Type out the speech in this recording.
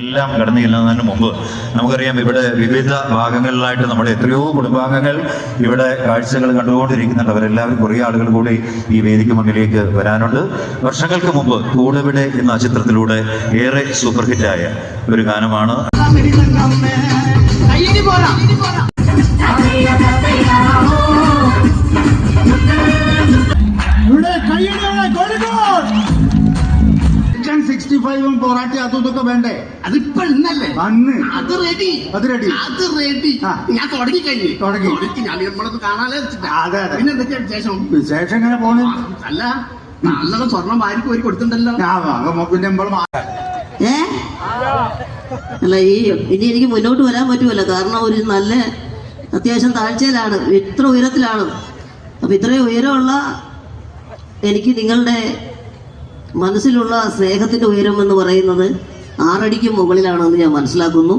എല്ലാം കടന്നു ചെല്ലുന്നതിന് മുമ്പ് നമുക്കറിയാം, ഇവിടെ വിവിധ ഭാഗങ്ങളിലായിട്ട് നമ്മുടെ എത്രയോ കുടുംബാംഗങ്ങൾ ഇവിടെ കാഴ്ചകൾ കണ്ടുകൊണ്ടിരിക്കുന്നുണ്ട്. അവരെല്ലാവരും കുറേ ആളുകൾ കൂടി ഈ വേദിക്ക് മുന്നിലേക്ക് വരാനുണ്ട്. വർഷങ്ങൾക്ക് മുമ്പ് കൂടെവിടെ എന്ന ചിത്രത്തിലൂടെ ഏറെ സൂപ്പർ ഹിറ്റായ ഒരു ഗാനമാണ്. പൊറാട്ടി അതും ഇതൊക്കെ വേണ്ടേ? അതിപ്പോ ഇന്നല്ലേ അന്ന് അത് റെഡി ഞാൻ തുടങ്ങി ഞാൻ നമ്മളത് കാണാനേ വെച്ചിട്ടാ. പിന്നെ എന്തൊക്കെയാ വിശേഷം എങ്ങനെ പോണു? അല്ല നല്ലോണം സ്വർണം വാരിക്ക് ഒരു കൊടുത്തിട്ടുണ്ടല്ലോ. പിന്നെ അല്ല ഇനി എനിക്ക് മുന്നോട്ട് വരാൻ പറ്റുമല്ലോ, കാരണം ഒരു നല്ല അത്യാവശ്യം താഴ്ചയിലാണ്, ഇത്ര ഉയരത്തിലാണ്. അപ്പൊ ഇത്രയും ഉയരമുള്ള എനിക്ക് നിങ്ങളുടെ മനസ്സിലുള്ള സ്നേഹത്തിന്റെ ഉയരം എന്ന് പറയുന്നത് 6 അടിക്ക് മുകളിലാണെന്ന് ഞാൻ മനസ്സിലാക്കുന്നു.